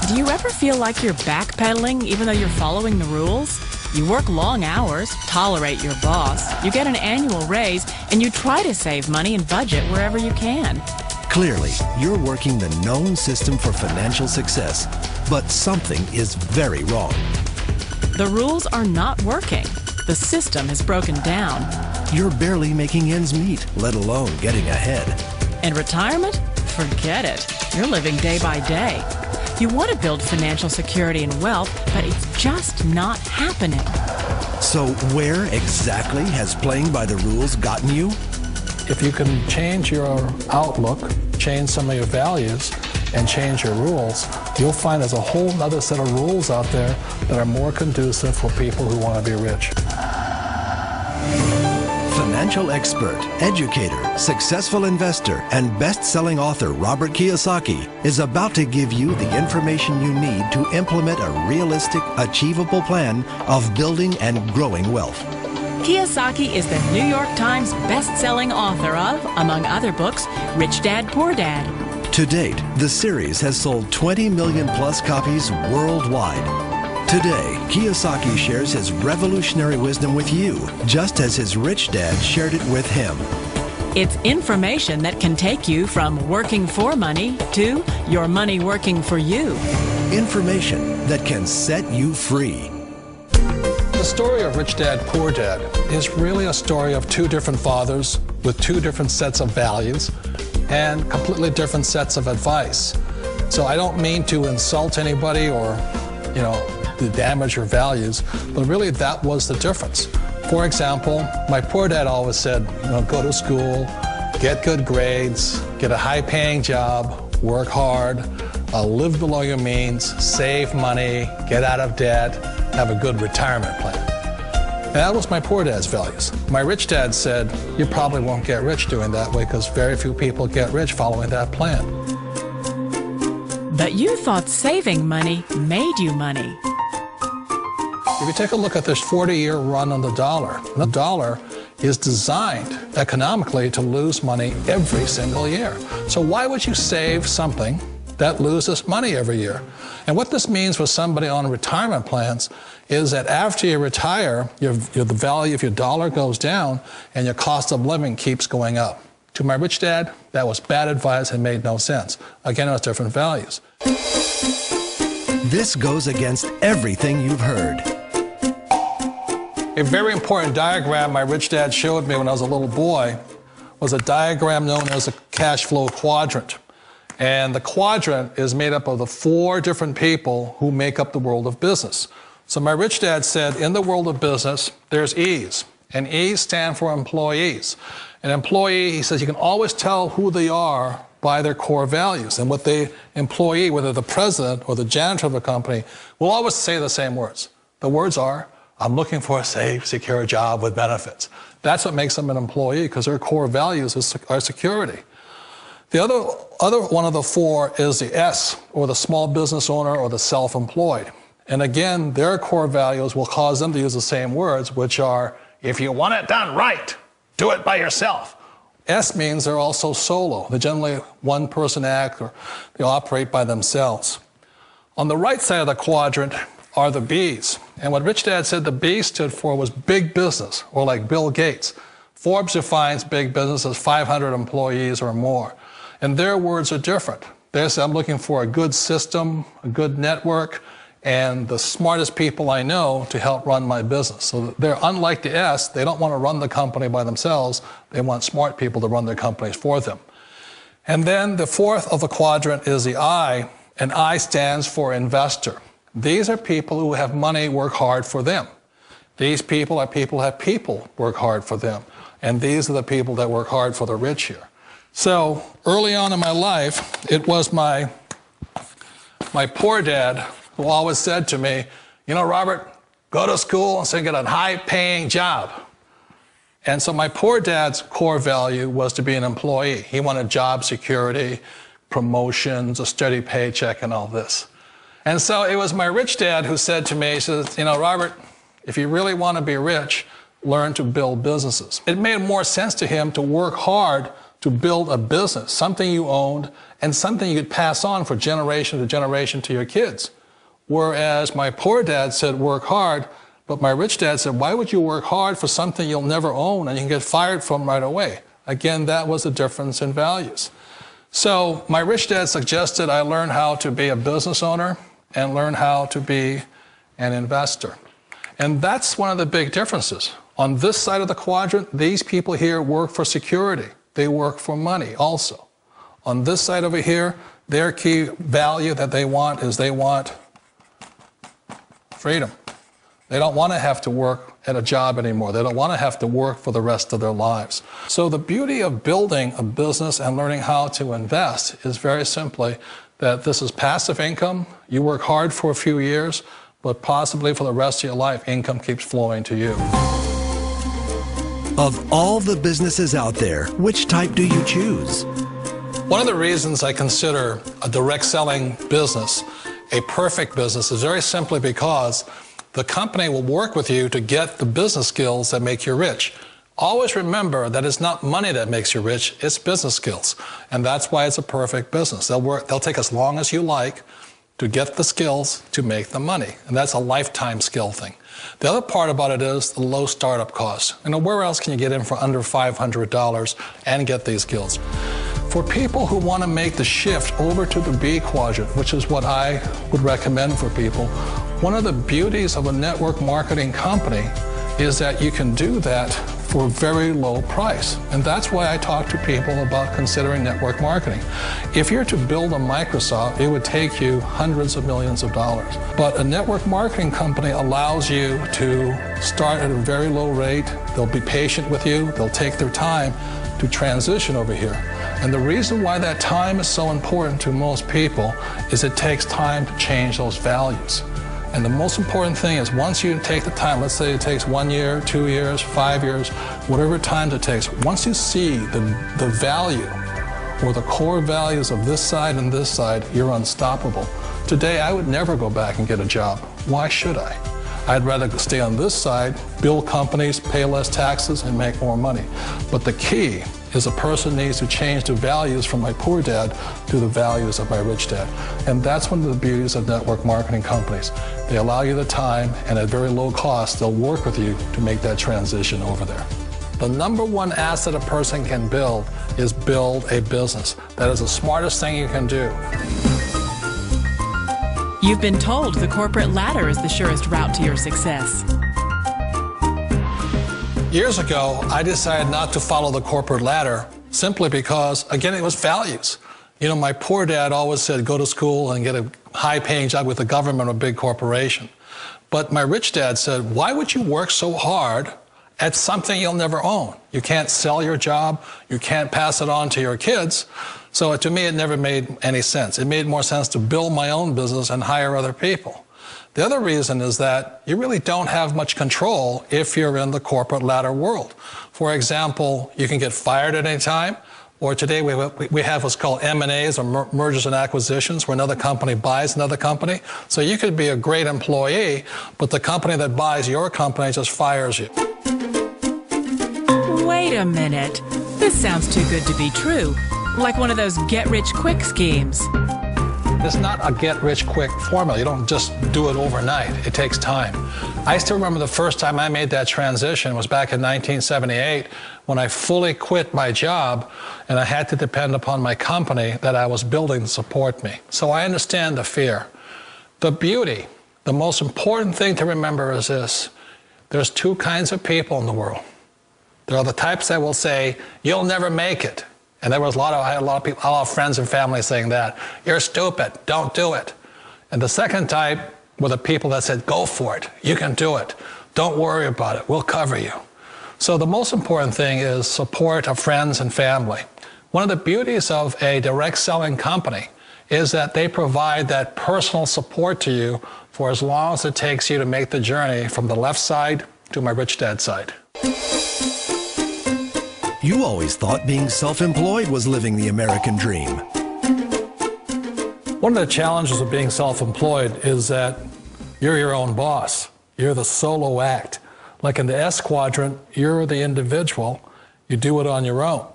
Do you ever feel like you're backpedaling even though you're following the rules? You work long hours, tolerate your boss, you get an annual raise, and you try to save money and budget wherever you can. Clearly, you're working the known system for financial success, but something is very wrong. The rules are not working. The system has broken down. You're barely making ends meet, let alone getting ahead. And retirement? Forget it. You're living day by day. You want to build financial security and wealth, but it's just not happening. So where exactly has playing by the rules gotten you? If you can change your outlook, change some of your values, and change your rules, you'll find there's a whole other set of rules out there that are more conducive for people who want to be rich. Financial expert, educator, successful investor, and best-selling author Robert Kiyosaki is about to give you the information you need to implement a realistic, achievable plan of building and growing wealth. Kiyosaki is the New York Times best-selling author of, among other books, Rich Dad, Poor Dad. To date, the series has sold 20 million plus copies worldwide. Today, Kiyosaki shares his revolutionary wisdom with you, just as his rich dad shared it with him. It's information that can take you from working for money to your money working for you. Information that can set you free. The story of Rich Dad, Poor Dad is really a story of two different fathers with two different sets of values and completely different sets of advice. So I don't mean to insult anybody or, to damage your values, but really that was the difference. For example, my poor dad always said, go to school, get good grades, get a high-paying job, work hard, live below your means, save money, get out of debt, have a good retirement plan. And that was my poor dad's values. My rich dad said, you probably won't get rich doing that way because very few people get rich following that plan. But you thought saving money made you money. If you take a look at this 40-year run on the dollar is designed economically to lose money every single year. So why would you save something that loses money every year? And what this means for somebody on retirement plans is that after you retire, the value of your dollar goes down and your cost of living keeps going up. To my rich dad, that was bad advice and made no sense. Again, it was different values. This goes against everything you've heard. A very important diagram my rich dad showed me when I was a little boy was a diagram known as a cash flow quadrant. And the quadrant is made up of the 4 different people who make up the world of business. So my rich dad said, in the world of business, there's E's. And E's stand for employees. An employee, he says, you can always tell who they are by their core values. And what the employee, whether the president or the janitor of a company, will always say the same words. The words are, I'm looking for a safe, secure job with benefits. That's what makes them an employee, because their core values are security. The other one of the 4 is the S, or the small business owner or the self-employed. And again, their core values will cause them to use the same words, which are, if you want it done right, do it by yourself. S means they're also solo. They're generally one-person act, or they operate by themselves. On the right side of the quadrant are the B's. And what Rich Dad said the B stood for was big business, or like Bill Gates. Forbes defines big business as 500 employees or more. And their words are different. They say, I'm looking for a good system, a good network, and the smartest people I know to help run my business. So they're unlike the S. They don't want to run the company by themselves. They want smart people to run their companies for them. And then the 4th of the quadrant is the I, and I stands for investor. These are people who have money work hard for them. These people are people who have people work hard for them. And these are the people that work hard for the rich here. So early on in my life, it was my poor dad who always said to me, Robert, go to school and get a high-paying job. And so my poor dad's core value was to be an employee. He wanted job security, promotions, a steady paycheck, and all this. And so it was my rich dad who said to me, he says, Robert, if you really want to be rich, learn to build businesses. It made more sense to him to work hard to build a business, something you owned and something you could pass on for generation to generation to your kids. Whereas my poor dad said, work hard, but my rich dad said, why would you work hard for something you'll never own and you can get fired from right away? Again, that was a difference in values. So my rich dad suggested I learn how to be a business owner and learn how to be an investor. And that's one of the big differences. On this side of the quadrant, these people here work for security. They work for money also. On this side over here, their key value that they want is they want freedom. They don't want to have to work at a job anymore. They don't want to have to work for the rest of their lives. So the beauty of building a business and learning how to invest is very simply that this is passive income. You work hard for a few years, but possibly for the rest of your life, income keeps flowing to you. Of all the businesses out there, which type do you choose? One of the reasons I consider a direct selling business a perfect business is very simply because the company will work with you to get the business skills that make you rich. Always remember that it's not money that makes you rich, it's business skills. And that's why it's a perfect business. They'll take as long as you like to get the skills to make the money. And that's a lifetime skill thing. The other part about it is the low startup cost. You know, where else can you get in for under $500 and get these skills? For people who want to make the shift over to the B quadrant, which is what I would recommend for people, one of the beauties of a network marketing company is that you can do that for a very low price. And that's why I talk to people about considering network marketing. If you're to build a Microsoft, it would take you hundreds of millions of dollars. But a network marketing company allows you to start at a very low rate. They'll be patient with you. They'll take their time to transition over here. And the reason why that time is so important to most people is it takes time to change those values. And the most important thing is once you take the time, let's say it takes 1 year, 2 years, 5 years, whatever time it takes, once you see the value or the core values of this side and this side, you're unstoppable. Today, I would never go back and get a job. Why should I? I'd rather stay on this side, build companies, pay less taxes, and make more money. But the key is a person needs to change the values from my poor dad to the values of my rich dad. And that's one of the beauties of network marketing companies. They allow you the time, and at very low cost, they'll work with you to make that transition over there. The number one asset a person can build is build a business. That is the smartest thing you can do. You've been told the corporate ladder is the surest route to your success. Years ago, I decided not to follow the corporate ladder simply because, again, it was values. You know, my poor dad always said, go to school and get a high-paying job with the government or a big corporation. But my rich dad said, why would you work so hard at something you'll never own? You can't sell your job. You can't pass it on to your kids. So to me, it never made any sense. It made more sense to build my own business and hire other people. The other reason is that you really don't have much control if you're in the corporate ladder world. For example, you can get fired at any time, or today we have what's called M&As, or mergers and acquisitions, where another company buys another company. So you could be a great employee, but the company that buys your company just fires you. Wait a minute. This sounds too good to be true. Like one of those get-rich-quick schemes. It's not a get-rich-quick formula. You don't just do it overnight. It takes time. I still remember the first time I made that transition was back in 1978 when I fully quit my job and I had to depend upon my company that I was building to support me. So I understand the fear. The beauty, the most important thing to remember is this. There's two kinds of people in the world. There are the types that will say, you'll never make it. And there was I had a lot of people, a lot of friends and family saying that. You're stupid, don't do it. And the second type were the people that said, go for it, you can do it. Don't worry about it, we'll cover you. So the most important thing is support of friends and family. One of the beauties of a direct selling company is that they provide that personal support to you for as long as it takes you to make the journey from the left side to my rich dad side. You always thought being self-employed was living the American dream. One of the challenges of being self-employed is that you're your own boss. You're the solo act. Like in the S quadrant, you're the individual. You do it on your own.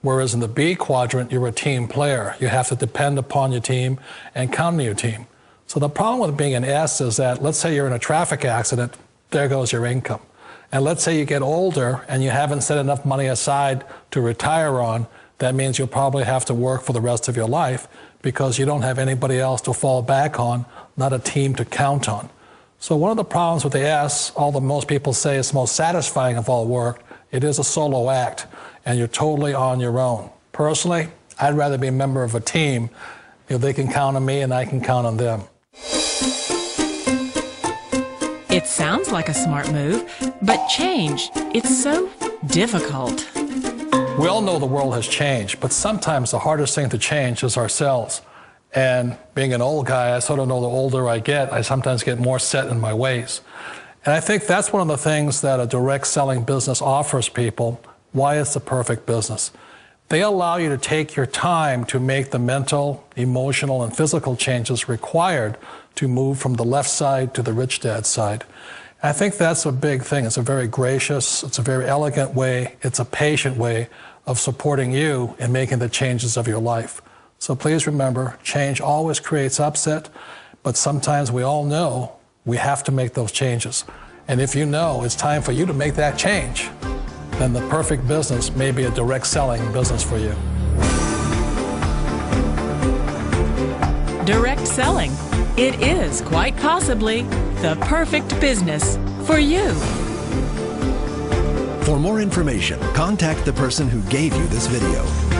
Whereas in the B quadrant, you're a team player. You have to depend upon your team and count on your team. So the problem with being an S is that, let's say you're in a traffic accident, there goes your income. And let's say you get older and you haven't set enough money aside to retire on, that means you'll probably have to work for the rest of your life because you don't have anybody else to fall back on, not a team to count on. So one of the problems with the S, although most people say it's the most satisfying of all work, it is a solo act, and you're totally on your own. Personally, I'd rather be a member of a team if they can count on me and I can count on them. It sounds like a smart move, but change, it's so difficult. We all know the world has changed, but sometimes the hardest thing to change is ourselves. And being an old guy, I sort of know the older I get, I sometimes get more set in my ways. And I think that's one of the things that a direct selling business offers people, why it's the perfect business. They allow you to take your time to make the mental, emotional, and physical changes required to move from the left side to the rich dad side. And I think that's a big thing. It's a very gracious, it's a very elegant way, it's a patient way of supporting you in making the changes of your life. So please remember, change always creates upset, but sometimes we all know we have to make those changes. And if you know it's time for you to make that change, then the perfect business may be a direct selling business for you. Direct selling. It is quite possibly the perfect business for you. For more information, contact the person who gave you this video.